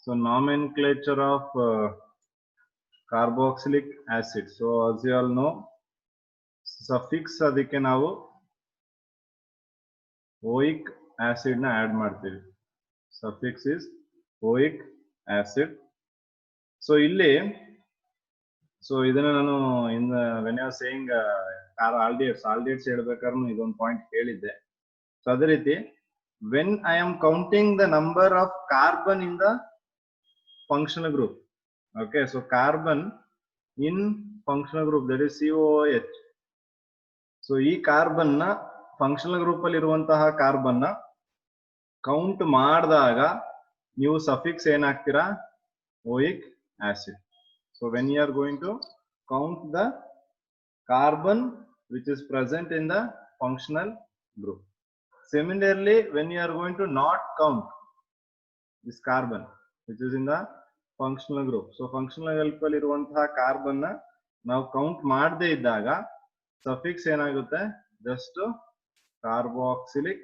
So nomenclature of carboxylic acid. So as you all know, suffix ಅದಕ್ಕೆ ನಾವು oic acid ನ add ಮಾಡ್ತೀವಿ. Suffix is oic acid. So ಇಲ್ಲಿ ಇದನ್ನ ನಾನು when I was saying aldehydes ಹೇಳ್ಬೇಕಾದ್ರೂ ಇದೊಂದು ಪಾಯಿಂಟ್ ಹೇಳಿದ್ದೆ. So ಅದೇ ರೀತಿ when I am counting the number of carbon in the functional group, okay, so carbon in functional group, that is COOH. So ಈ carbon ನ functional group ಅಲ್ಲಿ ಇರುವಂತಹ carbon ನ count ಮಾಡಿದಾಗ ನೀವು ಸಫಿಕ್ಸ್ ಏನ್ ಹಾಕ್ತೀರಾ? ಓಯಿಕ್ acid. So when you are going to count the carbon which is present in the functional group. Similarly, when you are going to not count this carbon which is in the functional group, so functional group ಅಲ್ಲಿ ಇರುವಂತಹ carbon ನ ನಾವು count ಮಾಡದೇ ಇದ್ದಾಗ suffix ಏನಾಗುತ್ತೆ? just carboxylic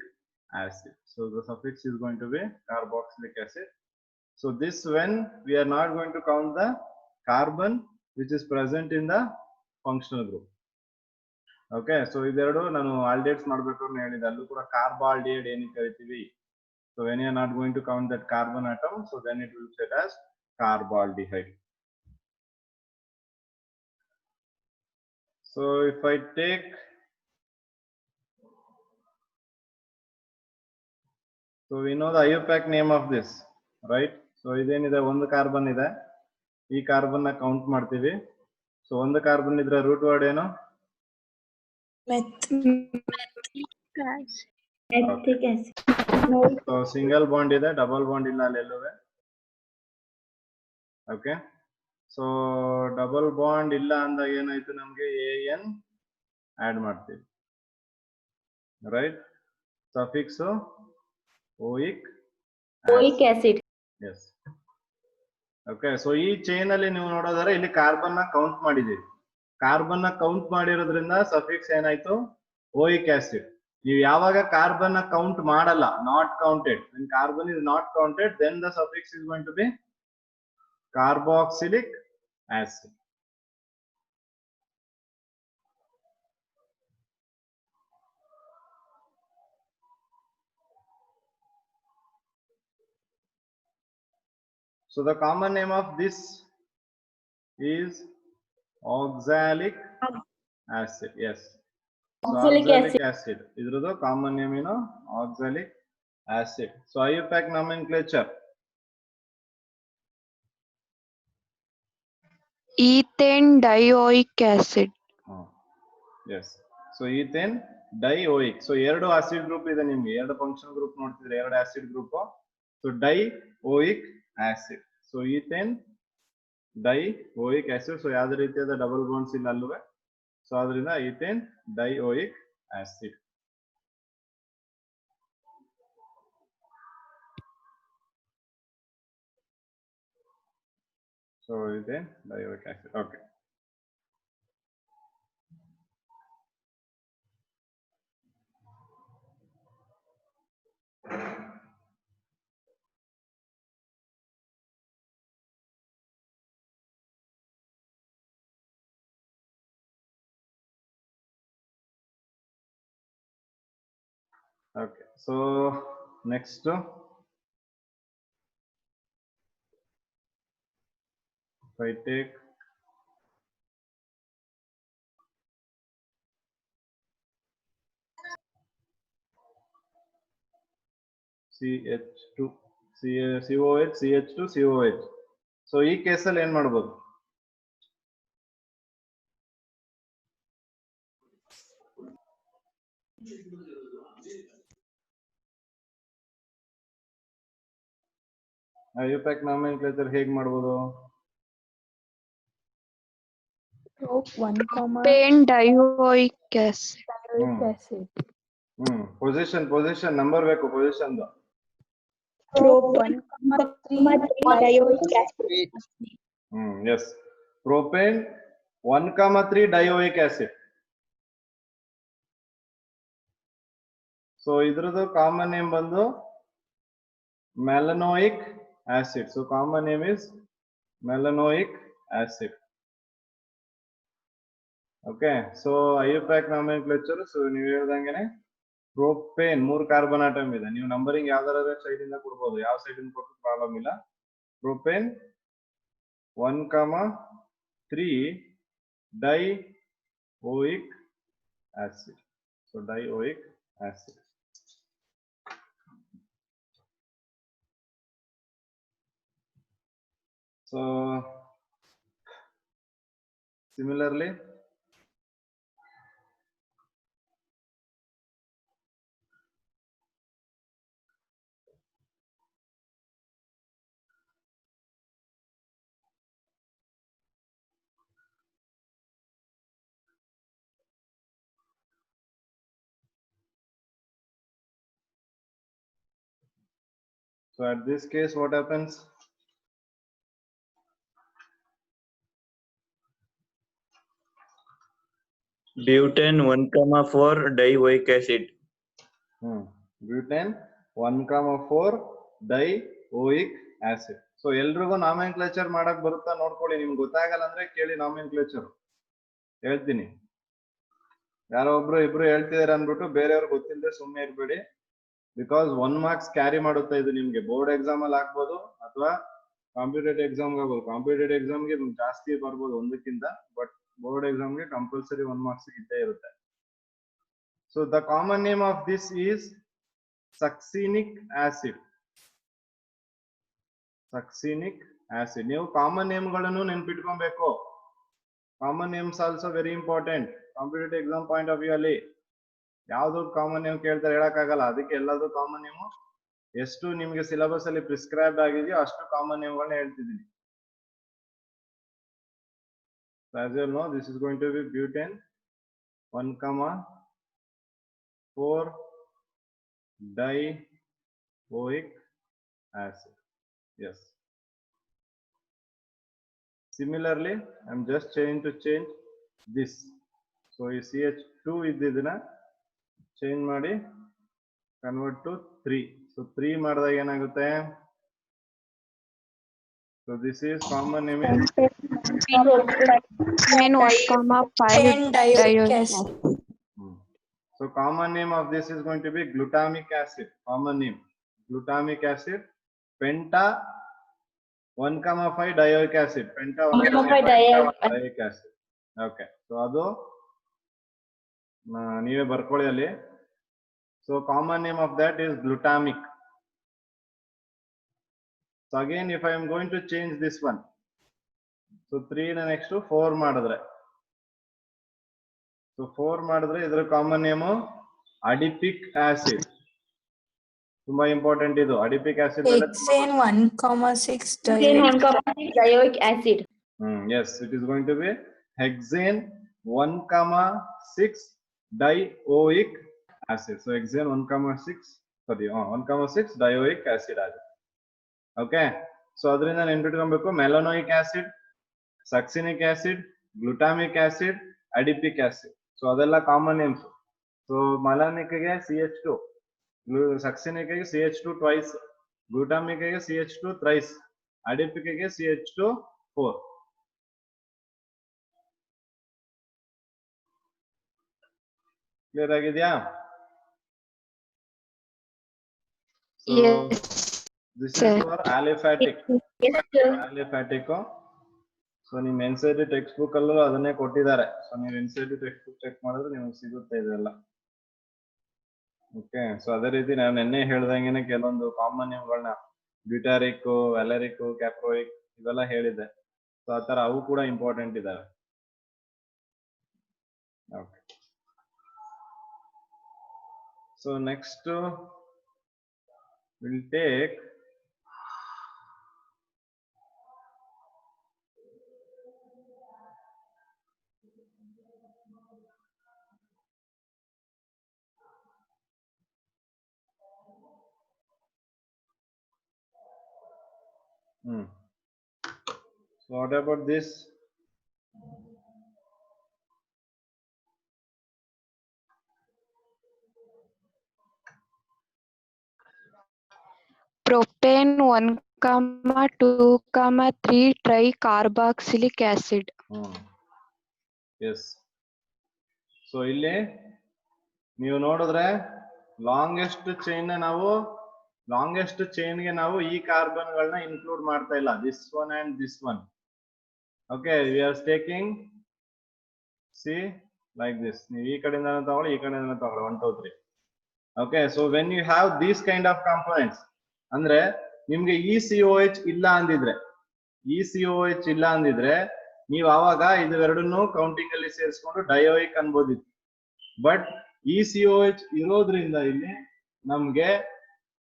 acid. So the suffix is going to be carboxylic acid. So this when we are not going to count the carbon which is present in the functional group. Okay, so ಇದೆರಡು ನಾನು aldehydes ಮಾಡಬೇಕು ಅಂತ ಹೇಳಿದೆ, ಅಲ್ಲೂ ಕೂಡ ಕಾರ್ಬಾಲ್ಡಿಹೈಡ್ ಏನಕ್ಕೆ ಕರಿತೀವಿ? So when you are not going to count that carbon atom, so then it will be said as carbaldehyde. So if I take, so we know the IUPAC name of this, right? So ಇದೇನಿದೆ, ಒಂದು carbon ಇದೆ, ಈ carbon ನ count ಮಾಡ್ತೀವಿ. So ಒಂದು carbon ಇದ್ರೆ root word ಏನು? So single bond ಇದೆ, double bond ಇಲ್ಲ ಅಲ್ಲಿ ಎಲ್ಲುವೆ. ಓಕೆ, ಸೊ ಡಬಲ್ ಬಾಂಡ್ ಇಲ್ಲ ಅಂದಾಗ ಏನಾಯ್ತು, ನಮ್ಗೆ AN ಆಡ್ ಮಾಡ್ತೀವಿ, right? Suffix oic acid. Yes. Okay, so ಈ ಚೈನ್ ಅಲ್ಲಿ ನೀವು ನೋಡೋದಾದ್ರೆ ಇಲ್ಲಿ ಕಾರ್ಬನ್ ನ ಕೌಂಟ್ ಮಾಡಿದೀವಿ. ಕಾರ್ಬನ್ ನ ಕೌಂಟ್ ಮಾಡಿರೋದ್ರಿಂದ ಸಫಿಕ್ಸ್ ಏನಾಯ್ತು? ಓಯಿಕ್ ಆಸಿಡ್. ನೀವು ಯಾವಾಗ ಕಾರ್ಬನ್ ನ ಕೌಂಟ್ ಮಾಡಲ್ಲ, not counted, when carbon is not counted, then the suffix is going to be carboxylic acid. So the common name of this is oxalic acid. Yes. So oxalic acid. Idradu common name, you know, oxalic acid. So IUPAC nomenclature. Ethane dioic acid. Yes. So ethane dioic. So ಎರಡು acid group ಇದೆ ನಿಮಗೆ, ಎರಡು function group ನೋಡ್ತಿದ್ರೆ, ಎರಡು acid group. So dioic acid. So ethane dioic acid. So ಯಾವುದೇ ರೀತಿಯಾದ double bonds ಇಲ್ಲ ಅಲ್ವೇ? ಸೊ ಅದರಿಂದ ethane dioic acid. So ethane dioic acid. Okay. Okay, so next, if I take CH2, COH, CH2, COH. So ಈ ಕೇಸಲ್ಲಿ ಏನ್ ಮಾಡ್ಬೋದು? IUPAC nomenclature ಹೇಗೆ ಮಾಡ್ಬೋದು? Propane dioic acid. Position number ಬೇಕು, position ದು. Yes, propane 1,3 dioic acid. So ಇದ್ರದ್ದು common name ಬಂದು ಮೆಲನೋಯಿಕ್ acid. So common name is melanoic acid. Okay, so IUPAC nomenclature. So ನೀವು ಹೇಳ್ದಂಗೆನೆ propane 3 ಕಾರ್ಬನ್ ಆಟಮ್ ಇದೆ. ನೀವು ನಂಬರಿಂಗ್ ಯಾವ್ದಾರ ಸೈಡ್ ಇಂದ ಕೊಡಬಹುದು, ಯಾವ ಸೈಡ್ ಇಂದ ಕೊಟ್ಟರು ಪ್ರಾಬ್ಲಮ್ ಇಲ್ಲ. propane 1,3 dioic acid. So dioic acid. So similarly, so at this case, what happens? Butane 1,4 dioic acid. Butane 1,4 dioic acid. So ಎಲ್ರಿಗೂ ನಾಮೆನ್ಕ್ಲೇಚರ್ ಮಾಡಕ್ ಬರುತ್ತಾ ನೋಡ್ಕೊಳ್ಳಿ. ನಿಮ್ಗೆ ಗೊತ್ತಾಗಲ್ಲ ಅಂದ್ರೆ ಕೇಳಿ ನಾಮೆನ್ಕ್ಲೇಚರ್ ಹೇಳ್ತೀನಿ. ಯಾರೋ ಒಬ್ರು ಇಬ್ರು ಹೇಳ್ತಿದಾರೆ ಅಂದ್ಬಿಟ್ಟು ಬೇರೆಯವ್ರಿಗೆ ಗೊತ್ತಿಲ್ಲದೆ ಸುಮ್ಮನೆ ಇರ್ಬೇಡಿ. ಬಿಕಾಸ್ 1 ಮಾರ್ಕ್ಸ್ ಕ್ಯಾರಿ ಮಾಡುತ್ತಾ ಇದು ನಿಮ್ಗೆ. ಬೋರ್ಡ್ ಎಕ್ಸಾಮ್ ಅಲ್ಲಿ ಆಗ್ಬೋದು ಅಥವಾ ಕಾಂಪಿಟೇಟಿವ್ ಎಕ್ಸಾಮ್ ಆಗ್ಬೋದು. ಕಾಂಪಿಟೇಟಿವ್ ಎಕ್ಸಾಮ್ಗೆ ಜಾಸ್ತಿ ಬರ್ಬೋದು ಒಂದಕ್ಕಿಂತ, ಬಟ್ ಬೋರ್ಡ್ ಎಕ್ಸಾಮ್ಗೆ ಕಂಪಲ್ಸರಿ 1 ಮಾರ್ಕ್ಸ್ ಇದ್ದೇ ಇರುತ್ತೆ. So the common name of this is succinic acid. Succinic acid. ನೀವು ಕಾಮನ್ ನೇಮ್ ಗಳನ್ನು ನೆನ್ಪಿಟ್ಕೊಬೇಕು. Common names also very important competitive exam point of view ಅಲ್ಲಿ. ಯಾವ್ದು ಕಾಮನ್ ನೇಮ್ ಕೇಳ್ತಾರೆ ಹೇಳಕ್ಕಾಗಲ್ಲ. ಅದಕ್ಕೆ ಎಲ್ಲಾದ್ರೂ ಕಾಮನ್ ನೇಮು ಎಷ್ಟು ನಿಮ್ಗೆ ಸಿಲೆಬಸ್ ಅಲ್ಲಿ ಪ್ರಿಸ್ಕ್ರೈಬ್ ಆಗಿದೆಯೋ ಅಷ್ಟು ಕಾಮನ್ ನೇಮ್ಗಳನ್ನ ಹೇಳ್ತಿದ್ದೀನಿ. As you know, this is going to be butane 1,4 dioic acid. Yes. Similarly, I'm just trying to change this. So ಈ CH2 ಇದ್ದಿದ್ದನ್ನ ಚೇಂಜ್ ಮಾಡಿ ಕನ್ವರ್ಟ್ ಟು 3. So 3 ಮಾಡಿದಾಗ ಏನಾಗುತ್ತೆ? So this is common name is Propane 1,5 dioic acid. So common name of this is going to be glutamic acid. Common name glutamic acid. Penta 1,5 dioic acid. Penta 1,5 dioic acid. Okay. So adu ನೀವೇ ಬರ್ಕೊಳ್ಳಿ ಅಲ್ಲಿ. So common name of that is glutamic. So again, if I am going to change this one, so 3 ನ next 4 ಮಾಡಿದ್ರೆ, so 4 ಮಾಡಿದ್ರೆ ಇದರ common name ಅಡಿಪಿಕ್ acid. ತುಂಬಾ important ಇದು ಅಡಿಪಿಕ್ acid. Hexane 1,6 dioic acid. Yes, it is going to be hexane 1,6 dioic acid. So hexane 1,6 dioic acid ಆಗಿದೆ. Okay, so ಅದರಿಂದ ನೆನ್ಪಿಟ್ಕೊಬೇಕು malonic acid, succinic acid, glutamic acid, adipic acid. So ಅದೆಲ್ಲ common names. So ಮೆಲನಿಕ್ಗೆ CH2, ಸಕ್ಸಿನಿಕ್ಗೆ CH2 twice, ಗ್ಲುಟಾಮಿಕ್ಗೆ CH2 thrice, ಅಡಿಪಿಕ್ಗೆ CH2 4. Clear ಆಗಿದೆಯಾ? Yes. This Sir. is for aliphatic. Yes, sir. Aliphatic. So ನಿಮ್ಮ NCERT text book ಅಲ್ಲೂ ಅದನ್ನೇ ಕೊಟ್ಟಿದ್ದಾರೆ. ಸೊ ನೀವು NCERT ಟೆಕ್ಸ್ಟ್ ಬುಕ್ ಚೆಕ್ ಮಾಡಿದ್ರೆ ನಿಮಗೆ ಸಿಗುತ್ತೆ ಇದೆಲ್ಲ. ಓಕೆ, ಸೊ ಅದೇ ರೀತಿ ನಾನು ನಿನ್ನೆ ಹೇಳ್ದಂಗೆನೆ ಕೆಲವೊಂದು ಕಾಮನ್ ನೇಮ್ಗಳನ್ನ ಬ್ಯೂಟಾರಿಕ್, ವ್ಯಾಲರಿಕ್, ಕ್ಯಾಪ್ರೋಯಿಕ್ ಇವೆಲ್ಲ ಹೇಳಿದೆ. ಸೊ ಆ ತರ ಅವು ಕೂಡ ಇಂಪಾರ್ಟೆಂಟ್ ಇದಾವೆ. Okay, so next will take So what about this? Propane 1,5 2,3 tricarboxylic acid. Yes. So ಇಲ್ಲಿ ನೀವು ನೋಡಿದ್ರೆ ಲಾಂಗೆಸ್ಟ್ ಚೈನ್ಗೆ ನಾವು ಈ ಕಾರ್ಬನ್ಗಳನ್ನ ಇನ್ಕ್ಲೂಡ್ ಮಾಡ್ತಾ ಇಲ್ಲ, this one and this one. Okay, we are taking C like this. ನೀವು ಈ ಕಡೆಯಿಂದ ತಗೊಳ್ಳಿ, ಈ ಕಡೆಯಿಂದ ತಗೊಳ್ಳಿ, 1 2 3. Okay, so when you have these kind of components, ಅಂದ್ರೆ ನಿಮ್ಗೆ ECOH ಇಲ್ಲ ಅಂದಿದ್ರೆ ನೀವು ಆವಾಗ ಇವೆರಡನ್ನು ಕೌಂಟಿಂಗ್ ಅಲ್ಲಿ ಸೇರಿಸ್ಕೊಂಡು ಡಯೋಯಿಕ್ ಅನ್ಬೋದಿತ್ತು. ಬಟ್ ECOH ಇರೋದ್ರಿಂದ ಇಲ್ಲಿ ನಮ್ಗೆ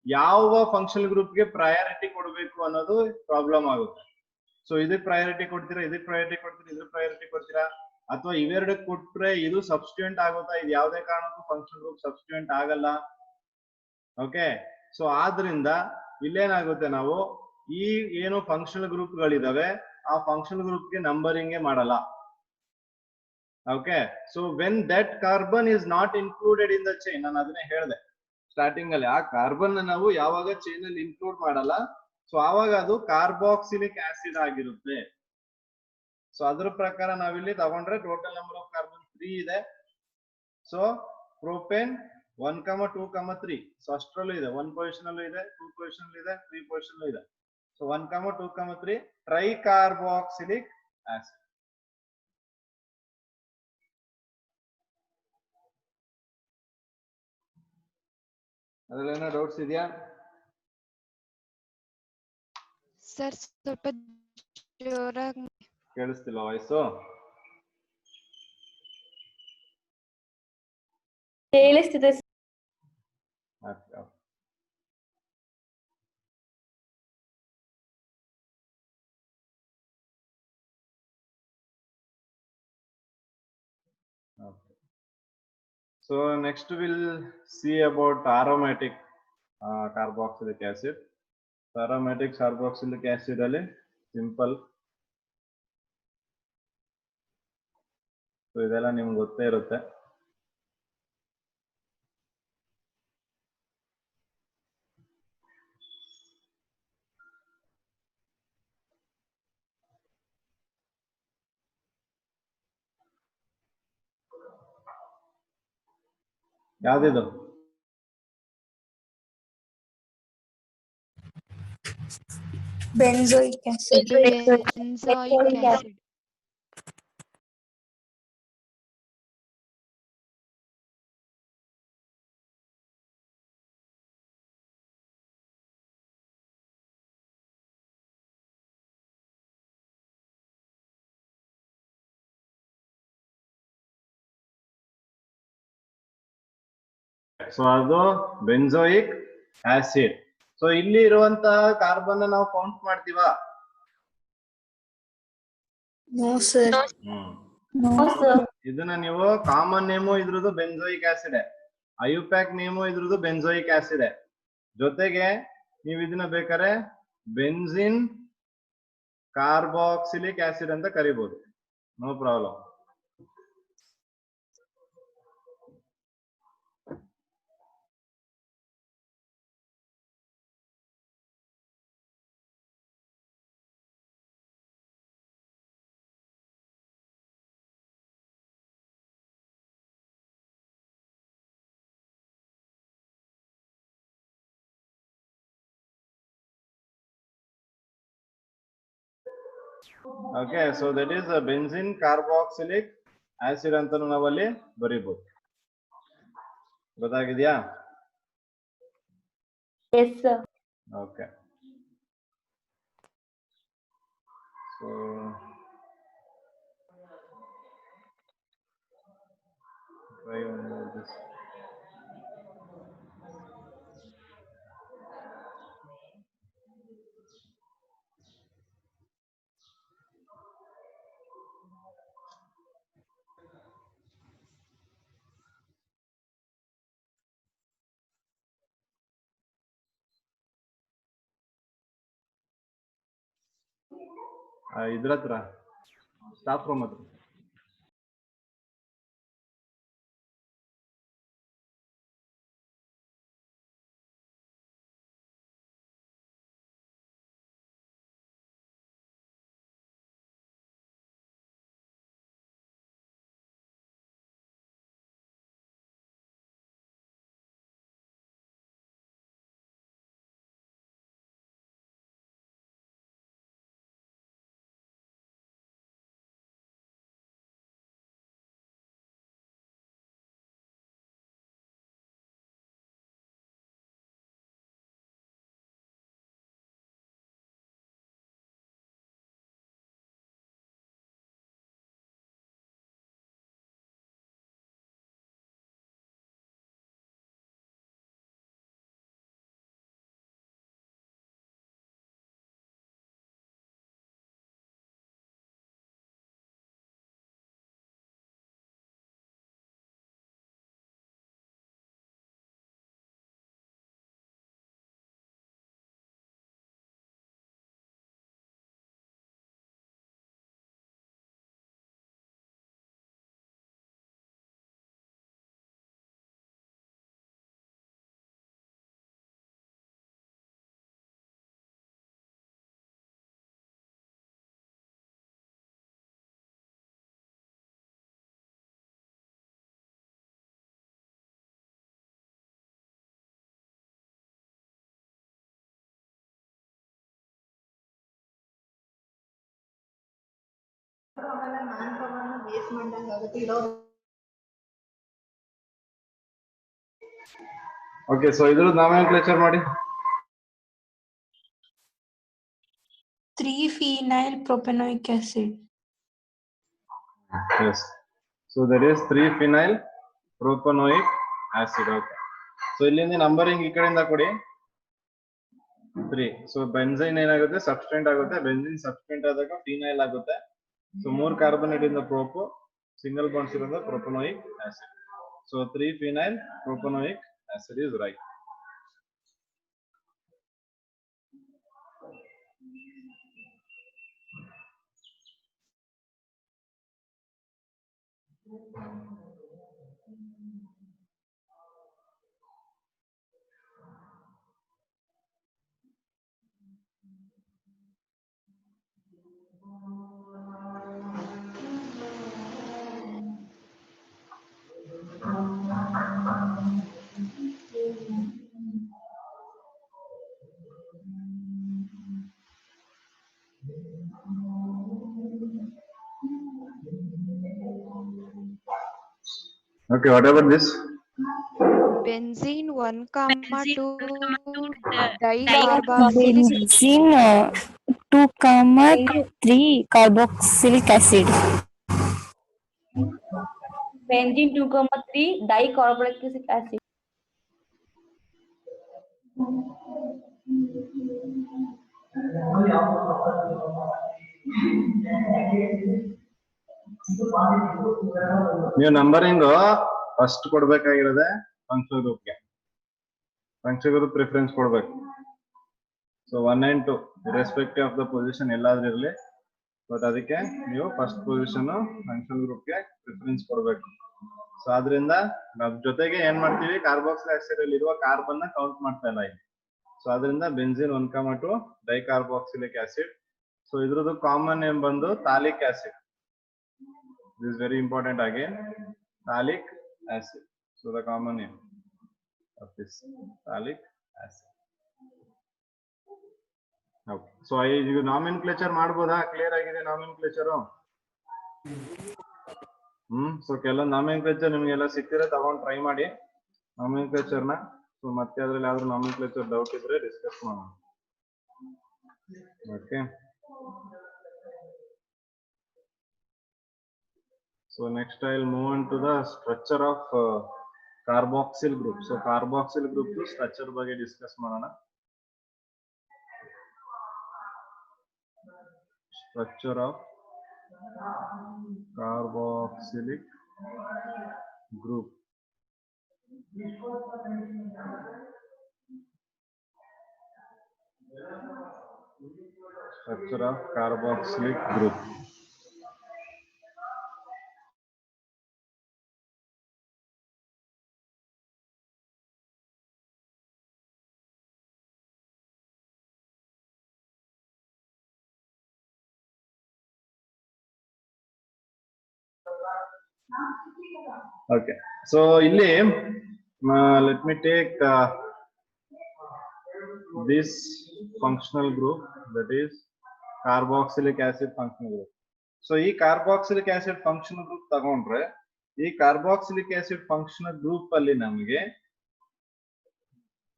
ಯಾವ ಫಂಕ್ಷನಲ್ ಗ್ರೂಪ್ಗೆ ಪ್ರಯಾರಿಟಿ ಕೊಡಬೇಕು ಅನ್ನೋದು ಪ್ರಾಬ್ಲಮ್ ಆಗುತ್ತೆ. ಸೊ ಇದಕ್ಕೆ ಪ್ರಯಾರಿಟಿ ಕೊಡ್ತೀರಾ, ಇದಕ್ಕೆ ಪ್ರಯಾರಿಟಿ ಕೊಡ್ತೀರಾ, ಇದ್ರ ಪ್ರಯಾರಿಟಿ ಕೊಡ್ತೀರಾ, ಅಥವಾ ಇವೆರಡಕ್ಕೆ ಕೊಟ್ರೆ ಇದು ಸಬ್ಸ್ಟಿಟ್ಯೂಯೆಂಟ್ ಆಗುತ್ತಾ? ಇದು ಯಾವುದೇ ಕಾರಣಕ್ಕೂ ಫಂಕ್ಷನಲ್ ಗ್ರೂಪ್ ಸಬ್ಸ್ಟಿಟ್ಯೂಯೆಂಟ್ ಆಗಲ್ಲ. ಓಕೆ, ಸೊ ಆದ್ರಿಂದ ಇಲ್ಲೇನಾಗುತ್ತೆ, ನಾವು ಈ ಏನು ಫಂಕ್ಷನಲ್ ಗ್ರೂಪ್ಗಳಿದಾವೆ ಆ ಫಂಕ್ಷನಲ್ ಗ್ರೂಪ್ಗೆ ನಂಬರಿಂಗೇ ಮಾಡಲ್ಲ. Okay, so when that carbon is not included in the chain, ನಾನು ಅದನ್ನೇ ಹೇಳಿದೆ ಸ್ಟಾರ್ಟಿಂಗ್ ಅಲ್ಲಿ, ಆ ಕಾರ್ಬನ್ ನಾವು ಯಾವಾಗ ಚೈನ್ ಅಲ್ಲಿ ಇನ್ಕ್ಲೂಡ್ ಮಾಡಲ್ಲ, ಸೊ ಆವಾಗ ಅದು ಕಾರ್ಬಾಕ್ಸಿಲಿಕ್ ಆಸಿಡ್ ಆಗಿರುತ್ತೆ. ಸೊ ಅದ್ರ ಪ್ರಕಾರ ನಾವಿಲ್ಲಿ ತಗೊಂಡ್ರೆ ಟೋಟಲ್ ನಂಬರ್ ಆಫ್ ಕಾರ್ಬನ್ 3 ಇದೆ. So propane 1, 2, 3. ಸೊ ಅಷ್ಟರಲ್ಲೂ ಇದೆ, 1 ಪೊಸಿಷನ್ ಅಲ್ಲೂ ಇದೆ, 2 ಪೊಸಿಷನ್ ಇದೆ, 3 ಪೊಸಿಷನ್ ಇದೆ. So 1, 2, 3 tricarboxylic acid. ಅದ್ರಲ್ಲೇನೋ ಡೌಟ್ಸ್ ಇದೆಯಾ ಸರ್? ಸ್ವಲ್ಪ ಜೋರಾಗಿ ಕೇಳಿಸ್ತಿಲ್ಲ ವಾಯ್ಸು? ಕೇಳಿಸ್ತಿದೆ. So next we'll see about aromatic carboxylic acid. Aromatic carboxylic acid ಅಲ್ಲಿ ಸಿಂಪಲ್. ಸೊ ಇದೆಲ್ಲ ನಿಮ್ಗೆ ಗೊತ್ತೇ ಇರುತ್ತೆ. ಯಾವ್ದಿದು? Benzoic acid. benzoic acid. So ಅದು ಬೆಂಜೋಯಿಕ್ ಆಸಿಡ್. ಸೊ ಇಲ್ಲಿ ಇರುವಂತಹ ಕಾರ್ಬನ್ ನಾವು count ಮಾಡ್ತೀವಾ? No, sir. No, sir. ಇದನ್ನ ನೀವು ಕಾಮನ್ ನೇಮು ಇದ್ರದ್ದು ಬೆಂಜೋಯಿಕ್ ಆಸಿಡ್, ಐಯುಪ್ಯಾಕ್ ನೇಮು ಇದ್ರದ್ದು ಬೆಂಜೋಯಿಕ್ ಆಸಿಡ್. ಜೊತೆಗೆ ನೀವು ಇದನ್ನ ಬೇಕಾದ್ರೆ ಬೆನ್ಸಿನ್ ಕಾರ್ಬಾಕ್ಸಿಲಿಕ್ ಆಸಿಡ್ ಅಂತ ಕರಿಬಹುದು, no problem. Okay, so that is benzene carboxylic acid ಅಂತ ನಾವಲ್ಲಿ ಬರೀಬಹುದು. ಗೊತ್ತಾಗಿದ್ಯಾ? Yes, sir. Okay, so try one more this. ಇದ್ರ ಹತ್ರ ಸ್ಟಾಫ್ ರೂಮ್ ಹತ್ರ ಓಕೆ, ಸೊ ಇದ್ರ ನಾಮೆನ್ಕ್ಲೇಚರ್ ಮಾಡಿ. 3-phenyl propanoic acid. Yes. So that is 3-phenyl propanoic acid. Okay. So ಇಲ್ಲಿಂದ ನಂಬರಿಂಗ್ ಈ ಕಡೆಯಿಂದ ಕೊಡಿ 3. ಸೊ ಬೆನ್ಝೈನ್ ಏನಾಗುತ್ತೆ, ಸಬ್ಸ್ಟೆಂಟ್ ಆಗುತ್ತೆ. ಬೆನ್ಝಿನ್ ಸಬ್ಸ್ಟೆಂಟ್ ಆದಾಗ ಫಿನೈಲ್ ಆಗುತ್ತೆ. ಸೊ 3 ಕಾರ್ಬನೇಟ್ ಇಂದ ಪ್ರೋಪೋ, ಸಿಂಗಲ್ ಬಾಂಡ್ಸ್ ಇರೋದು propanoic acid. So 3-phenyl propanoic acid is right. Okay, what about this? Benzene 1,2 dicarboxylic Benzene 2,3 carboxylic acid. Benzene 2,3 dicarboxylic acid. ನೀವು ನಂಬರಿಂಗ್ ಫಸ್ಟ್ ಕೊಡ್ಬೇಕಾಗಿರೋದೆ ಫಂಕ್ಷನಲ್ ಗ್ರೂಪ್ಗೆ. ಫಂಕ್ಷನಲ್ ಗ್ರೂಪ್ ಪ್ರಿಫರೆನ್ಸ್ ಕೊಡ್ಬೇಕು. So 1 and 2 respective of the position ಎಲ್ಲಾದ್ರೂ ಇರಲಿ, but ಅದಕ್ಕೆ ನೀವು first position functional ಗ್ರೂಪ್ಗೆ preference ಕೊಡ್ಬೇಕು. ಸೊ ಆದ್ರಿಂದ ನಾವು ಜೊತೆಗೆ ಏನ್ ಮಾಡ್ತೀವಿ, ಕಾರ್ಬಾಕ್ಸಿಲಿಕ್ ಆಸಿಡ್ ಅಲ್ಲಿ ಇರುವ ಕಾರ್ಬನ್ ನ ಕೌಂಟ್ ಮಾಡ್ತಾ ಇಲ್ಲ ಇಲ್ಲಿ. ಸೊ ಆದ್ರಿಂದ ಬೆನ್ಝೀನ್ 1,2 ಡೈಕಾರ್ಬಾಕ್ಸಿಲಿಕ್ ಆಸಿಡ್. ಸೊ ಇದ್ರದ್ದು ಕಾಮನ್ ನೇಮ್ ಬಂದು ಥಾಲಿಕ್ acid. This is very important again, phthalic acid. So the common name of this phthalic acid. Okay. So you nomenclature ಮಾಡಬಹುದಾ? ಕ್ಲಿಯರ್ ಆಗಿದೆ nomenclature? ಸೊ ಕೆಲವೊಂದು nomenclature ನಿಮಗೆಲ್ಲ ಸಿಕ್ಕಿದ್ರೆ ತಗೊಂಡು ಟ್ರೈ ಮಾಡಿ nomenclature ನ. ಸೊ ಮತ್ತೆ ಅದ್ರಲ್ಲಿ ಯಾವ್ದಾದ್ರು nomenclature ಡೌಟ್ ಇದ್ರೆ ಡಿಸ್ಕಸ್ ಮಾಡೋಣ. Okay. So next I'll move on to the structure of carboxyl group. So carboxyl group to structure ಬಗ್ಗೆ discuss ಮಾಡೋಣ. Structure of carboxylic group. Structure of carboxylic group. Okay, so ಇಲ್ಲಿ let me take this functional group, that is carboxylic acid functional group. So ಈ carboxylic acid functional group ತಗೊಂಡ್ರೆ ಈ carboxylic acid functional group ಅಲ್ಲಿ ನಮಗೆ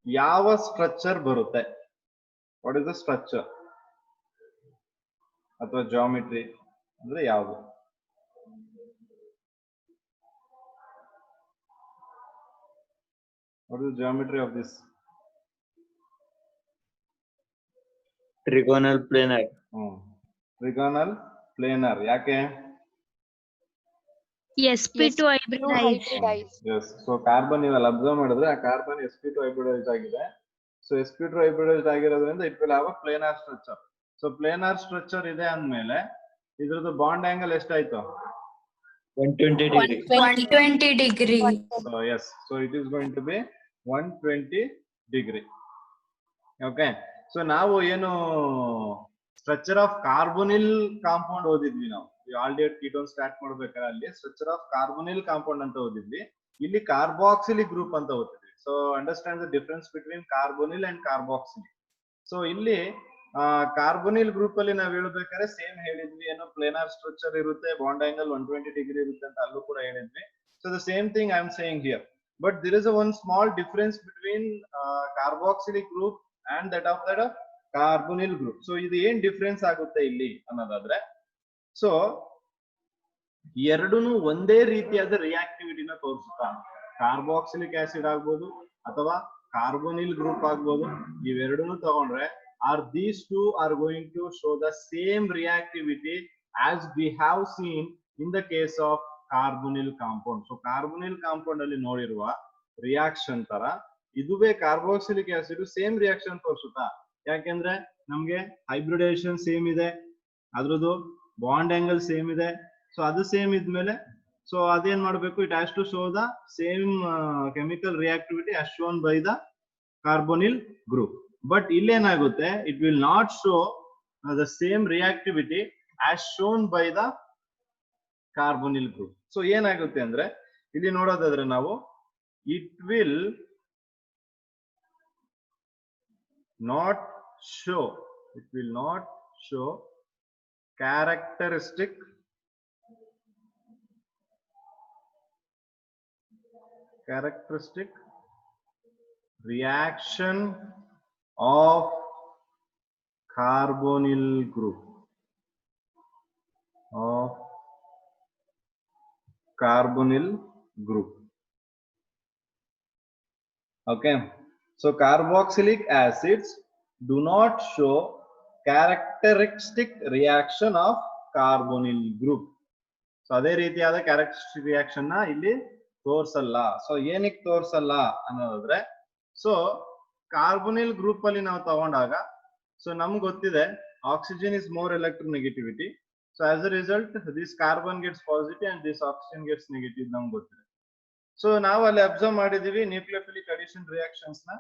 ಯಾವ structure ಬರುತ್ತೆ? What is the structure ಅಥವಾ geometry ಅಂದ್ರೆ ಯಾವುದು? What is the geometry of this? Trigonal planar. Trigonal planar. ಯಾಕೆ? sp2 hybridized. Yes. So carbon ನೀವೆಲ್ಲ ಅಬ್ಸರ್ವ್ ಮಾಡಿದ್ರೆ ಆ ಕಾರ್ಬನ್ sp2 hybridized ಆಗಿದೆ. So sp2 hybridized ಆಗಿರೋದ್ರಿಂದ it will have a planar structure. So planar structure ಇದೆ ಅಂದ್ಮೇಲೆ ಇದ್ರದ್ದು bond angle ಎಷ್ಟಾಯ್ತು? 120 degree. 120 degree. So yes, so it is going to be 120 degree. Okay, so ನಾವು ಏನು ಸ್ಟ್ರಕ್ಚರ್ ಆಫ್ ಕಾರ್ಬೊನಿಲ್ ಕಾಂಪೌಂಡ್ ಓದಿದ್ವಿ ನಾವು. Aldehyde ketone start ಮಾಡ್ಬೇಕಾದ್ರೆ ಅಲ್ಲಿ ಸ್ಟ್ರಕ್ಚರ್ ಆಫ್ ಕಾರ್ಬೊನಿಲ್ ಕಾಂಪೌಂಡ್ ಅಂತ ಓದಿದ್ವಿ. ಇಲ್ಲಿ ಕಾರ್ಬಾಕ್ಸಿಲಿಕ್ ಗ್ರೂಪ್ ಅಂತ ಓದಿದ್ವಿ. So understand the difference between carbonyl and carboxylic. So ಇಲ್ಲಿ ಕಾರ್ಬೊನಿಲ್ ಗ್ರೂಪ್ ಅಲ್ಲಿ ನಾವ್ ಹೇಳ್ಬೇಕಾದ್ರೆ ಸೇಮ್ ಹೇಳಿದ್ವಿ, ಏನೋ ಪ್ಲೇನಾರ್ ಸ್ಟ್ರಕ್ಚರ್ ಇರುತ್ತೆ, ಬಾಂಡ್ ಆಂಗಲ್ 120 ಡಿಗ್ರಿ ಇರುತ್ತೆ ಅಂತ ಅಲ್ಲೂ ಕೂಡ ಹೇಳಿದ್ವಿ. So the same thing I am saying here, but there is one small difference between carboxylic group and that of carbonyl group. So ಇದು ಏನ್ ಡಿಫರೆನ್ಸ್ ಆಗುತ್ತೆ ಇಲ್ಲಿ ಅನ್ನೋದಾದ್ರೆ, ಸೊ ಎರಡೂನು ಒಂದೇ ರೀತಿಯಾದ ರಿಯಾಕ್ಟಿವಿಟಿನ ತೋರಿಸುತ್ತಾ, ಕಾರ್ಬಾಕ್ಸಿಲಿಕ್ ಆಸಿಡ್ ಆಗ್ಬೋದು ಅಥವಾ ಕಾರ್ಬೊನಿಲ್ ಗ್ರೂಪ್ ಆಗ್ಬೋದು, ಇವೆರಡೂನು ತಗೊಂಡ್ರೆ are these two are going to show the same reactivity as we have seen in the case of carbonyl compound. So carbonyl compound ಅಲ್ಲಿ ನೋಡಿರುವ ರಿಯಾಕ್ಷನ್ ತರ ಇದುವೇ ಕಾರ್ಬಾಕ್ಸಿಲಿಕ್ ಆಸಿಡ್ ಸೇಮ್ ರಿಯಾಕ್ಷನ್ ತೋರಿಸುತ್ತಾ, ಯಾಕೆಂದ್ರೆ ನಮ್ಗೆ ಹೈಬ್ರಿಡೇಷನ್ ಸೇಮ್ ಇದೆ, ಅದ್ರದ್ದು ಬಾಂಡ್ ಆಂಗಲ್ ಸೇಮ್ ಇದೆ. ಸೊ ಅದು ಸೇಮ್ ಇದ್ಮೇಲೆ ಸೊ ಅದೇನ್ ಮಾಡ್ಬೇಕು, it has to show the same chemical reactivity as shown by the carbonyl group. But illénaಗುತ್ತೆ, it will not show the same reactivity as shown by the carbonyl group. So ಏನಾಗುತ್ತೆ ಅಂದ್ರೆ ಇಲ್ಲಿ ನೋಡೋದಾದ್ರೆ ನಾವು, it will not show characteristic reaction of carbonyl group okay. So carboxylic acids do not show characteristic reaction of carbonyl group. So ಅದೇ ರೀತಿಯಾದ characteristic reaction ನ ಇಲ್ಲಿ ತೋರಿಸಲ್ಲ. So ಏನಕ್ಕೆ ತೋರಿಸಲ್ಲ ಅನ್ನೋದಾದ್ರೆ, ಸೊ ಕಾರ್ಬೊನಿಲ್ ಗ್ರೂಪ್ ಅಲ್ಲಿ ನಾವು ತಗೊಂಡಾಗ, ಸೊ ನಮ್ಗೆ ಗೊತ್ತಿದೆ oxygen is more electronegativity. So as a result this carbon gets positive and this oxygen gets negative ನಮ್ಗೆ ಗೊತ್ತಿದೆ. ಸೊ ನಾವು ಅಲ್ಲಿ ಅಬ್ಸರ್ವ್ ಮಾಡಿದೀವಿ ನ್ಯೂಕ್ಲಿಯೋಫಿಲಿಕ್ ಅಡಿಷನ್ ರಿಯಾಕ್ಷನ್ಸ್ ನ.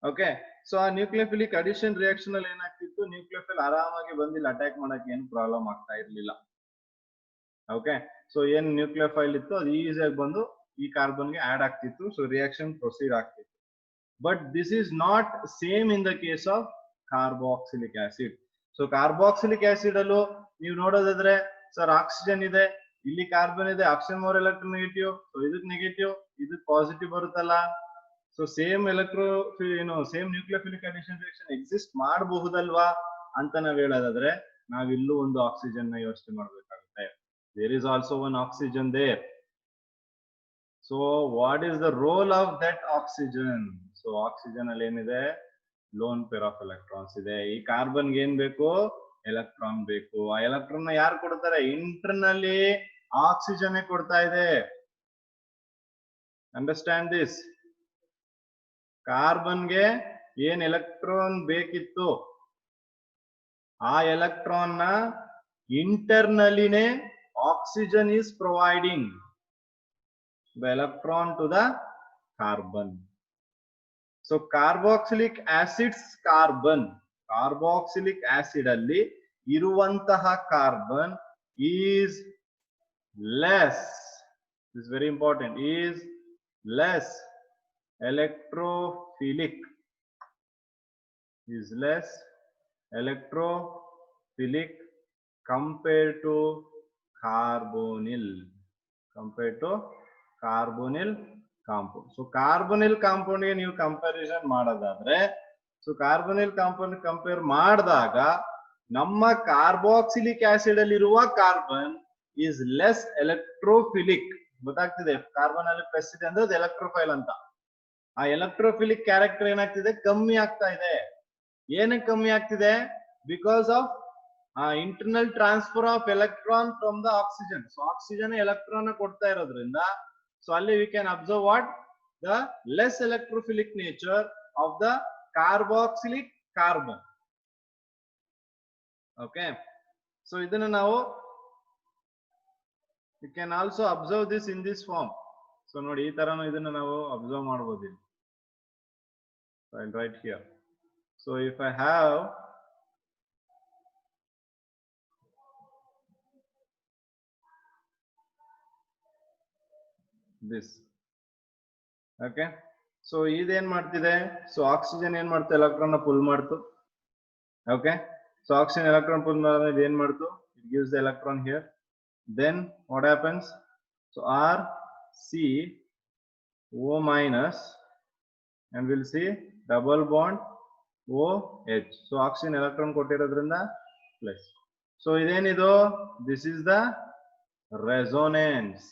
ಓಕೆ, ಸೊ ಆ ನ್ಯೂಕ್ಲಿಯೋಫಿಲಿಕ್ ಅಡಿಷನ್ ರಿಯಾಕ್ಷನ್ ಅಲ್ಲಿ ಏನಾಗ್ತಿತ್ತು, ನ್ಯೂಕ್ಲಿಯೋಫಿಲ್ ಆರಾಮಾಗಿ ಬಂದಿಲ್ಲ ಅಟ್ಯಾಕ್ ಮಾಡಕ್ಕೆ ಏನು ಪ್ರಾಬ್ಲಮ್ ಆಗ್ತಾ ಇರ್ಲಿಲ್ಲ. ಓಕೆ, ಸೊ ಏನ್ ನ್ಯೂಕ್ಲಿಯೋಫೈಲ್ ಇತ್ತು ಅದು ಈಸಿಯಾಗಿ ಬಂದು ಈ ಕಾರ್ಬನ್ಗೆ ಆಡ್ ಆಗ್ತಿತ್ತು. ಸೊ ರಿಯಾಕ್ಷನ್ ಪ್ರೊಸೀಡ್ ಆಗ್ತಿತ್ತು. But this is not same in the case of carboxylic acid. So carboxylic acid ಅಲ್ಲೂ ನೀವು ನೋಡೋದಾದ್ರೆ, ಸರ್ ಆಕ್ಸಿಜನ್ ಇದೆ, ಇಲ್ಲಿ ಕಾರ್ಬನ್ ಇದೆ, ಆಕ್ಸಿಜನ್ ಮೋರ್ ಎಲೆಕ್ಟ್ರೋನೆಗೆಟಿವ್, ಸೊ ಇದಕ್ ನೆಗೆಟಿವ್, ಇದಕ್ ಪಾಸಿಟಿವ್ ಬರುತ್ತಲ್ಲ. So same same nucleophilic addition reaction exist ಮಾಡಬಹುದಲ್ವಾ ಅಂತ ನಾವ್ ಹೇಳೋದಾದ್ರೆ, ನಾವಿಲ್ಲೂ ಒಂದು ಆಕ್ಸಿಜನ್ ನ ಯೋಚನೆ ಮಾಡ್ಬೇಕಾಗುತ್ತೆ. There is also one oxygen there. So what is the role of that oxygen? So oxygen ಅಲ್ಲಿ ಏನಿದೆ, ಲೋನ್ ಪೇರ್ ಆಫ್ ಎಲೆಕ್ಟ್ರಾನ್ಸ್ ಇದೆ. ಈ ಕಾರ್ಬನ್ಗೆ ಏನ್ ಬೇಕು, ಎಲೆಕ್ಟ್ರಾನ್ ಬೇಕು. ಆ ಎಲೆಕ್ಟ್ರಾನ್ ನ ಯಾರು ಕೊಡ್ತಾರೆ, ಇಂಟರ್ನಲ್ಲಿ ಆಕ್ಸಿಜನ್ ಕೊಡ್ತಾ ಇದೆ. Understand this. ಕಾರ್ಬನ್ಗೆ ಏನ್ ಎಲೆಕ್ಟ್ರಾನ್ ಬೇಕಿತ್ತು, ಆ ಎಲೆಕ್ಟ್ರಾನ್ ನ ಇಂಟರ್ನಲ್ಲಿನೇ oxygen is providing the electron to the carbon. So carboxylic acids carboxylic acid ಅಲ್ಲಿ ಇರುವಂತಹ carbon is less, this is very important, is less electrophilic, compared to carbonyl compound. So carbonyl compound ಗೆ ನೀವು comparison ಮಾಡೋದಾದ್ರೆ, so ಕಾರ್ಬೊನಿಲ್ compound compare ಮಾಡಿದಾಗ ನಮ್ಮ carboxylic acid ಅಲ್ಲಿ ಇರುವ carbon is less electrophilic. ಗೊತ್ತಾಗ್ತಿದೆ, ಕಾರ್ಬನ್ ಅಲ್ಲಿ ಪ್ಲಸ್ ಇದೆ ಅಂದ್ರೆ ಅದು ಎಲೆಕ್ಟ್ರೋಫೈಲ್ ಅಂತ. ಆ ಎಲೆಕ್ಟ್ರೋಫಿಲಿಕ್ ಕ್ಯಾರೆಕ್ಟರ್ ಏನಾಗ್ತಿದೆ, ಕಮ್ಮಿ ಆಗ್ತಾ ಇದೆ. ಏನಕ್ಕೆ ಕಮ್ಮಿ ಆಗ್ತಿದೆ? Because of internal transfer of electron from the oxygen. So oxygen electron ಕೊಡ್ತಾ ಇರೋದ್ರಿಂದ, ಸೊ ಅಲ್ಲಿ we can observe what the less electrophilic nature of the carboxylic carbon. Okay, so ಇದನ್ನ ನಾವು you can also observe this in this form. So ನೋಡಿ, ಈ ತರನು ಇದನ್ನ ನಾವು ಅಬ್ಸರ್ವ್ ಮಾಡಬಹುದು. Right here. So if I have this, okay, so ಇದೇನ್ ಮಾಡ್ತಿದೆ, ಸೊ ಆಕ್ಸಿಜನ್ ಏನ್ ಮಾಡ್ತಾ ಎಲೆಕ್ಟ್ರಾನ್ ನ ಪುಲ್ ಮಾಡ್ತು, Okay, so oxygen electron pull madadre ಏನು ಮಾಡ್ತು, it gives the electron here. Then what happens? So R C O minus and we'll see double bond OH. So oxygen electron ಕೊಟ್ಟಿರೋದ್ರಿಂದ plus. So ಇದೇನಿದು, this is the resonance.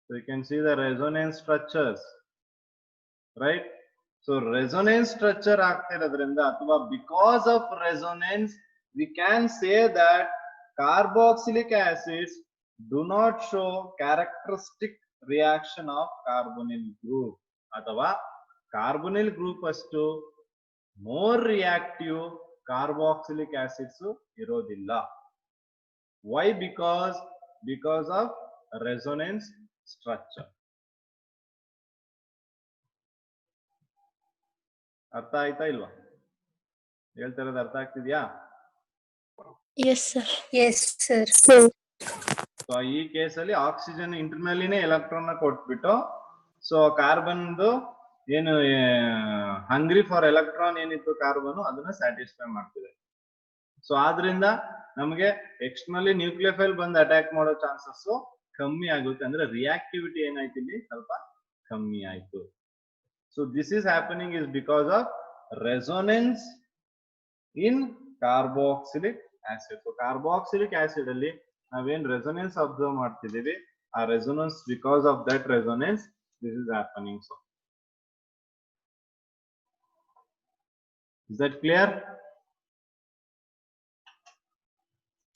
So you can see the resonance structures, right? So resonance structure ಆಗ್ತಿರೋದ್ರಿಂದ ಅಥವಾ because of resonance we can say that carboxylic acids do not show characteristic reaction of carbonyl group ಅಥವಾ carbonyl group ಅಷ್ಟು more reactive carboxylic acids ಇರೋದಿಲ್ಲ. Why? Because of resonance structure. ಅರ್ಥ ಆಯ್ತಾ ಇಲ್ವಾ? ಹೇಳ್ತಾ ಇರೋದು ಅರ್ಥ ಆಗ್ತಿದ್ಯಾ? Yes, sir. Yes, sir. So ಈ ಕೇಸಲ್ಲಿ ಆಕ್ಸಿಜನ್ ಇಂಟರ್ನಲ್ಲಿನೇ ಎಲೆಕ್ಟ್ರಾನ್ ನ ಕೊಟ್ಬಿಟ್ಟು ಸೊ ಕಾರ್ಬನ್ದು ಏನು ಹಂಗ್ರಿ ಫಾರ್ ಎಲೆಕ್ಟ್ರಾನ್ ಏನಿತ್ತು ಕಾರ್ಬನ್ ಅದನ್ನ ಸ್ಯಾಟಿಸ್ಫೈ ಮಾಡ್ತಿದೆ. ಸೊ ಆದ್ರಿಂದ ನಮಗೆ ಎಕ್ಸ್ಟರ್ನಲಿ ನ್ಯೂಕ್ಲಿಯೋಫೈಲ್ ಬಂದು ಅಟ್ಯಾಕ್ ಮಾಡೋ ಚಾನ್ಸಸ್ ಕಮ್ಮಿ ಆಗುತ್ತೆ, ಅಂದ್ರೆ ರಿಯಾಕ್ಟಿವಿಟಿ ಏನಾಯ್ತು ಇಲ್ಲಿ ಸ್ವಲ್ಪ ಕಮ್ಮಿ ಆಯ್ತು. So this is happening is because of resonance in carboxylic acid. So carboxylic acid ಅಲ್ಲಿ ನಾವೇನ್ resonance observe ಮಾಡ್ತಿದೀವಿ, ಆ resonance, because of that resonance this is happening. So is that clear?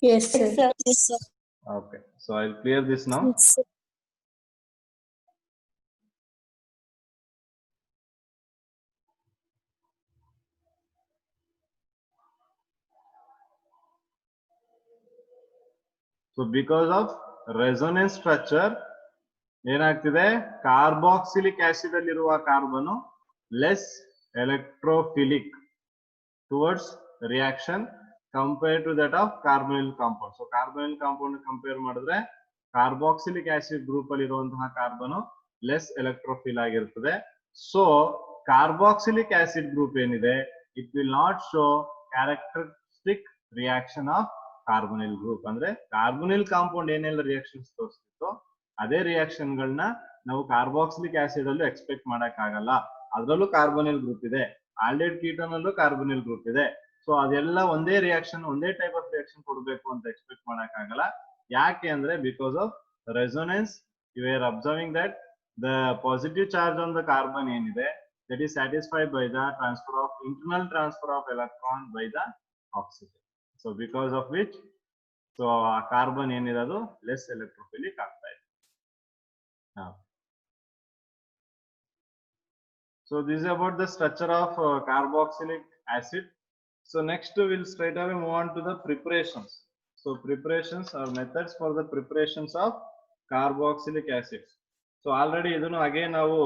Yes, sir. Yes, sir. Okay, so I'll clear this now. Yes, sir. So because of resonance structure ಏನಾಗ್ತಿದೆ, carboxylic acid ಅಲ್ಲಿರುವ carbon less electrophilic towards reaction compare to that of carbonyl compound. So carbonyl compound compare ಮಾಡಿದ್ರೆ carboxylic acid group ಅಲ್ಲಿ ಇರುವಂತಹ carbon less electrophile ಆಗಿರ್ತದೆ. So carboxylic acid group ಏನಿದೆ, it will not show characteristic reaction of carbonyl group. ಅಂದ್ರೆ carbonyl compound ಏನೆಲ್ಲ reactions ತೋರಿಸ್ತಿತ್ತು ಅದೇ reaction ಗಳನ್ನ ನಾವು ಕಾರ್ಬಾಕ್ಸಿಲಿಕ್ ಆಸಿಡ್ ಅಲ್ಲೂ ಎಕ್ಸ್ಪೆಕ್ಟ್ ಮಾಡಕ್ ಆಗಲ್ಲ. ಅದ್ರಲ್ಲೂ ಕಾರ್ಬನಿಲ್ ಗ್ರೂಪ್ ಇದೆ, ಆಲ್ಡಿಹೈಡ್ ಕೀಟೋನ್ ಅಲ್ಲೂ ಕಾರ್ಬನಿಲ್ ಗ್ರೂಪ್ ಇದೆ. ಸೊ ಅದೆಲ್ಲ ಒಂದೇ ರಿಯಾಕ್ಷನ್, ಒಂದೇ ಟೈಪ್ ಆಫ್ ರಿಯಾಕ್ಷನ್ ಕೊಡಬೇಕು ಅಂತ ಎಕ್ಸ್ಪೆಕ್ಟ್ ಮಾಡಕ್ ಆಗಲ್ಲ. ಯಾಕೆ ಅಂದ್ರೆ because of resonance you are observing that the positive charge on the carbon ಏನಿದೆ that is satisfied by the transfer of internal transfer of electron by the oxygen. So because of which so carbon ಏನಿರೋದು less electrophilic ಆಗ್ತಾ ಇದೆ. So this is about the structure of carboxylic acid. So next we'll straight away move on to the preparations. So preparations are methods for the preparations of carboxylic acids. So already ಇದನ್ನು again ನಾವು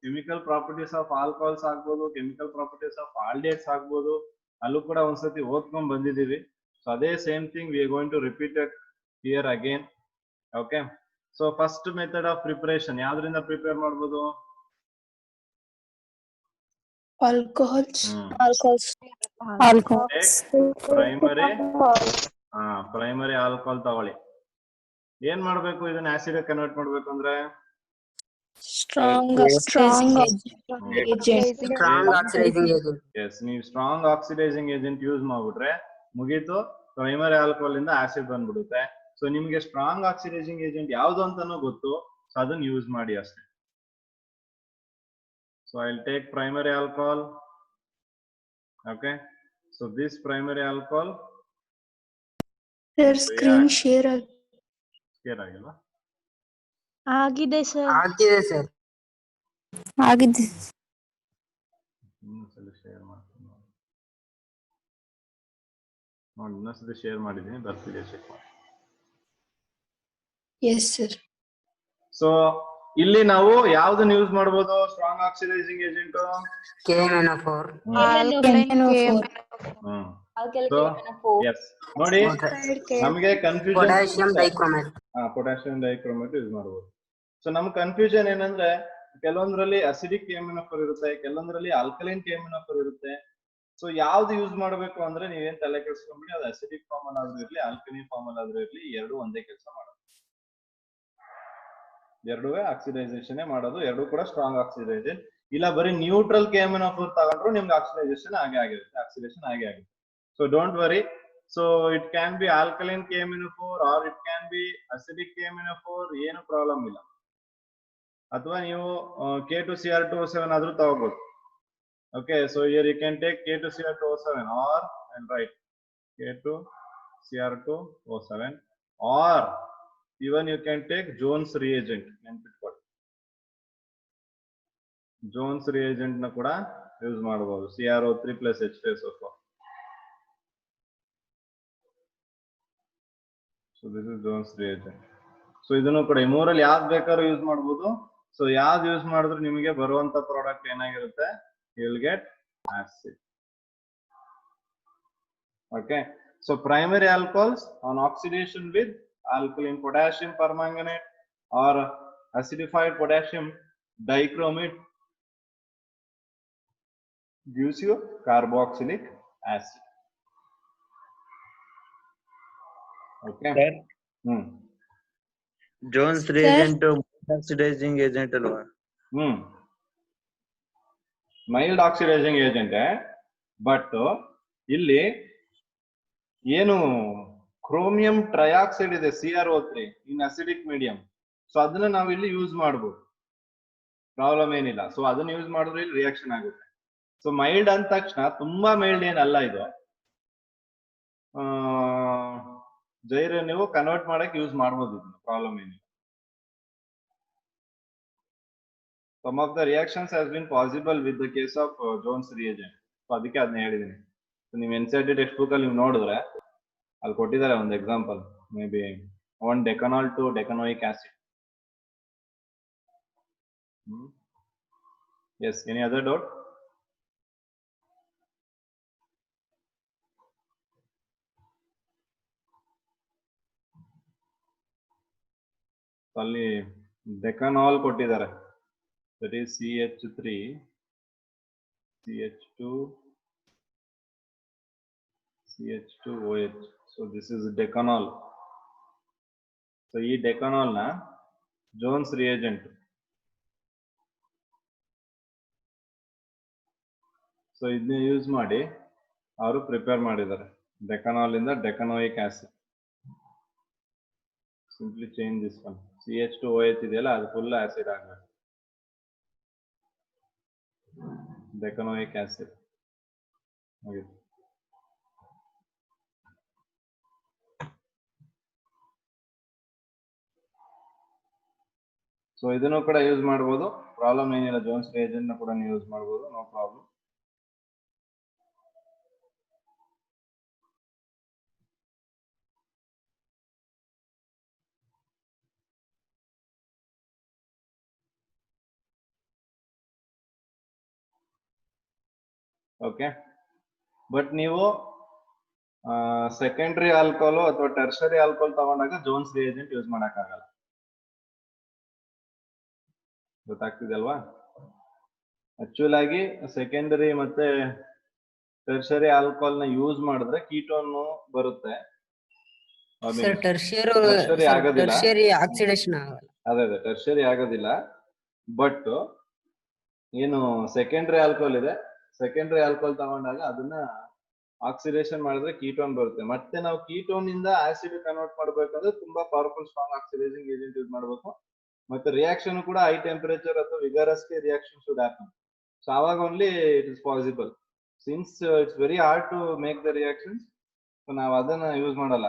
chemical properties of alcohols ಆಗ್ಬೋದು, chemical properties of aldehydes ಆಗ್ಬೋದು, ಅಲ್ಲೂ ಕೂಡ ಒಂದ್ಸತಿ ಓದ್ಕೊಂಡ್ ಬಂದಿದ್ದೀವಿ. So ಅದೇ same thing we are going to repeat it here again. Okay, so first method of preparation ಯಾವ್ದ್ರಿಂದ ಪ್ರಿಪೇರ್ ಮಾಡ್ಬೋದು? Alcohols. ಪ್ರೈಮರಿ ಆಲ್ಕೋಹಾಲ್ ತಗೊಳ್ಳಿ. ಏನ್ ಮಾಡ್ಬೇಕು, ಇದನ್ನ ಆಸಿಡ್ ಕನ್ವರ್ಟ್ ಮಾಡ್ಬೇಕು ಅಂದ್ರೆ Strong oxidizing agent. ಎಸ್, ನೀವು ಸ್ಟ್ರಾಂಗ್ ಆಕ್ಸಿಡೈಸಿಂಗ್ ಏಜೆಂಟ್ ಯೂಸ್ ಮಾಡ್ಬಿಟ್ರೆ ಮುಗೀತು, ಪ್ರೈಮರಿ ಆಲ್ಕೋಹಾಲ್ ಇಂದ ಆಸಿಡ್ ಬಂದ್ಬಿಡುತ್ತೆ. ಸೊ ನಿಮ್ಗೆ ಸ್ಟ್ರಾಂಗ್ ಆಕ್ಸಿಡೈಸಿಂಗ್ ಏಜೆಂಟ್ ಯಾವ್ದು ಅಂತಾನೂ ಗೊತ್ತು, ಸೊ ಅದನ್ನ ಯೂಸ್ ಮಾಡಿ ಅಷ್ಟೇ. So I will take primary alcohol. Okay, so this primary alcohol Screen share ಆಗಿಲ್ವಾ? ಆಗಿದೆ ಸರ್. ಇನ್ನೊಂದ್ಸಲ ಶೇರ್ ಮಾಡ್ತೀನಿ ನೋಡಿ, ಇನ್ನೊಂದ್ಸಲ ಶೇರ್ ಮಾಡಿದ್ದೀನಿ, ಬರ್ತಿದೆ, ಚೆಕ್ ಮಾಡಿ. Yes, sir. ಸೊ ಇಲ್ಲಿ ನಾವು ಯಾವ್ದನ್ನ ಯೂಸ್ ಮಾಡಬಹುದು strong oxidising agent? KMNO4. S, ನೋಡಿ ನಮಗೆ confusion, Potassium dichromate. Potassium dichromate use ಮಾಡಬಹುದು. ಸೊ ನಮ್ಗೆ ಕನ್ಫ್ಯೂಷನ್ ಏನಂದ್ರೆ ಕೆಲವೊಂದ್ರಲ್ಲಿ ಅಸಿಡಿಕ್ KMNO4 ಇರುತ್ತೆ, ಕೆಲವೊಂದ್ರಲ್ಲಿ ಆಲ್ಕಲೈನ್ KMNO4 ಇರುತ್ತೆ. ಸೊ ಯಾವ್ದು ಯೂಸ್ ಮಾಡಬೇಕು ಅಂದ್ರೆ ನೀವೇನ್ ತಲೆ ಕೆಡಿಸ್ಕೊಂಡ್ಬಿಡಿ, ಅದು ಅಸಿಡಿಕ್ ಫಾರ್ಮ್ ಅಲ್ಲಾದ್ರೂ ಇರ್ಲಿ ಆಲ್ಕಲಿ ಫಾರ್ಮ್ ಅಲ್ಲಾದ್ರೂ ಇರ್ಲಿ, ಎರಡು ಒಂದೇ ಕೆಲಸ ಮಾಡೋದು. ಎರಡೂ ಆಕ್ಸಿಡೈಸೇಷನ್ ಮಾಡೋದು, ಎರಡು ಕೂಡ ಸ್ಟ್ರಾಂಗ್ ಆಕ್ಸಿಡೈಸೇಷನ್. ಇಲ್ಲ ಬರೀ ನ್ಯೂಟ್ರಲ್ KMnO4 ತಗೊಂಡ್ರು ನಿಮ್ಗೆ ಆಕ್ಸಿಡೈಸೇಷನ್ ಆಗಿರುತ್ತೆ, ಆಕ್ಸಿಡೇಷನ್ ಆಗುತ್ತೆ. So don't worry. So it can be alkaline KMnO4 or it can be acidic KMnO4, ಏನು ಪ್ರಾಬ್ಲಮ್ ಇಲ್ಲ. ಅಥವಾ ನೀವು K2Cr2O7 ಆದ್ರೂ ತಗೋಬಹುದು. Okay, so here you can take K2Cr2O7 or and write K2Cr2O7, or even you can take Jones reagent. Jones reagent na kuda use ಮಾಡಬಹುದು, CrO3 plus H2SO4. So this is Jones reagent. So ಇದನ್ನು ಕೂಡ ಈ ಮೂರಲ್ಲಿ ಯಾವ್ದು ಬೇಕಾದ್ರೂ use ಮಾಡಬಹುದು. So ಯಾವ್ದು use ಮಾಡಿದ್ರು ನಿಮಗೆ ಬರುವಂತ ಪ್ರಾಡಕ್ಟ್ ಏನಾಗಿರುತ್ತೆ, you will get acid. Okay, so primary alcohols on oxidation with alkaline potassium permanganate or acidified potassium dichromate gives you carboxylic acid. Okay. Jones reagent oxidizing agent alwa. Mild oxidising agent. But ಇಲ್ಲಿ ಏನು chromium trioxide ಇದೆ CrO3 ಇನ್ acidic medium. So ಅದನ್ನ ನಾವು ಇಲ್ಲಿ use ಮಾಡಬಹುದು, problem ಏನಿಲ್ಲ. So ಅದನ್ನ use ಮಾಡಿದ್ರೆ ಇಲ್ಲಿ ರಿಯಾಕ್ಷನ್ ಆಗುತ್ತೆ. ಸೊ ಮೈಲ್ಡ್ ಅಂದ ತಕ್ಷಣ ತುಂಬಾ ಮೈಲ್ಡ್ ಏನಲ್ಲ ಇದು. ಜೈರ ನೀವು ಕನ್ವರ್ಟ್ ಮಾಡಕ್ ಯೂಸ್ ಮಾಡ್ಬೋದು, ಪ್ರಾಬ್ಲಮ್ ಏನಿಲ್ಲ. Some of the reactions has been possible with the case of Jones reagent. So ಅದಕ್ಕೆ ಅದನ್ನ ಹೇಳಿದೀನಿ. ಸೊ ನೀವು NCERT ಟೆಕ್ಸ್ಟ್ ಬುಕ್ ಅಲ್ಲಿ ನೀವು ನೋಡಿದ್ರೆ ಅಲ್ಲಿ ಕೊಟ್ಟಿದ್ದಾರೆ ಒಂದು example, may be 1 decanol to decanoic acid. Yes, any other doubt? ಅಲ್ಲಿ ಡೆಕನಾಲ್ ಕೊಟ್ಟಿದ್ದಾರೆ, that is CH3 CH2 CH2OH. so this is decanol. so ಈ ಡೆಕನಾಲ್ ನ ಜೋನ್ಸ್ ರಿಯೇಜೆಂಟ್. ಸೊ ಇದನ್ನ ಯೂಸ್ ಮಾಡಿ ಅವರು ಪ್ರಿಪೇರ್ ಮಾಡಿದ್ದಾರೆ, ಡೆಕನಾಲ್ ಇಂದ decanoic acid. Simply change this one, CH2OH ಇದೆಯಲ್ಲ ಅದು ಫುಲ್ ಆಸಿಡ್ ಆಗಬೇಕು, ಡೆಕನೋಯಿಕ್ ಆಸಿಡ್. ಸೊ ಇದನ್ನು ಕೂಡ ಯೂಸ್ ಮಾಡಬಹುದು, ಪ್ರಾಬ್ಲಮ್ ಏನಿಲ್ಲ. ಜೋನ್ಸ್ ರಿಯೇಜೆಂಟ್ ನ ಕೂಡ ನೀವು ಯೂಸ್ ಮಾಡಬಹುದು, ನೋ ಪ್ರಾಬ್ಲಮ್. ಓಕೆ, ಬಟ್ ನೀವು ಸೆಕೆಂಡರಿ ಆಲ್ಕೋಹಾಲ್ ಅಥವಾ ಟರ್ಷರಿ ಆಲ್ಕೋಹಾಲ್ ತಗೊಂಡಾಗ ಜೋನ್ಸ್ ರಿಯೇಜೆಂಟ್ ಯೂಸ್ ಮಾಡಕ್ಕಾಗಲ್ಲ. ಗೊತ್ತಾಗ್ತಿದಲ್ವಾ? ಆಕ್ಚುಲ್ ಆಗಿ ಸೆಕೆಂಡರಿ ಮತ್ತೆ ಟರ್ಷರಿ ಆಲ್ಕೋಹಾಲ್ ನ ಯೂಸ್ ಮಾಡಿದ್ರೆ ಕೀಟೋನ್ ಬರುತ್ತೆ, ಟರ್ಷರಿ ಆಗೋದಿಲ್ಲ. ಅದೇ ಟರ್ಷರಿ ಆಗೋದಿಲ್ಲ. ಬಟ್ ಏನು ಸೆಕೆಂಡರಿ ಆಲ್ಕೋಹಾಲ್ ಇದೆ, ಸೆಕೆಂಡರಿ ಆಲ್ಕೋಹಾಲ್ ತಗೊಂಡಾಗ ಅದನ್ನ ಆಕ್ಸಿಡೇಷನ್ ಮಾಡಿದ್ರೆ ಕೀಟೋನ್ ಬರುತ್ತೆ. ಮತ್ತೆ ನಾವು ಕೀಟೋನ್ ಇಂದ ಆಸಿಡ್ ಕನ್ವರ್ಟ್ ಮಾಡ್ಬೇಕಂದ್ರೆ ತುಂಬಾ powerful strong oxidising agent use ಮಾಡಬೇಕು. ಮತ್ತೆ ರಿಯಾಕ್ಷನ್ ಕೂಡ ಹೈ ಟೆಂಪರೇಚರ್ ಅಥವಾ vigorous reaction should happen. So ಅವಾಗ only it is possible. Since it's very hard to make the reactions, so ನಾವು ಅದನ್ನ ಯೂಸ್ ಮಾಡಲ್ಲ.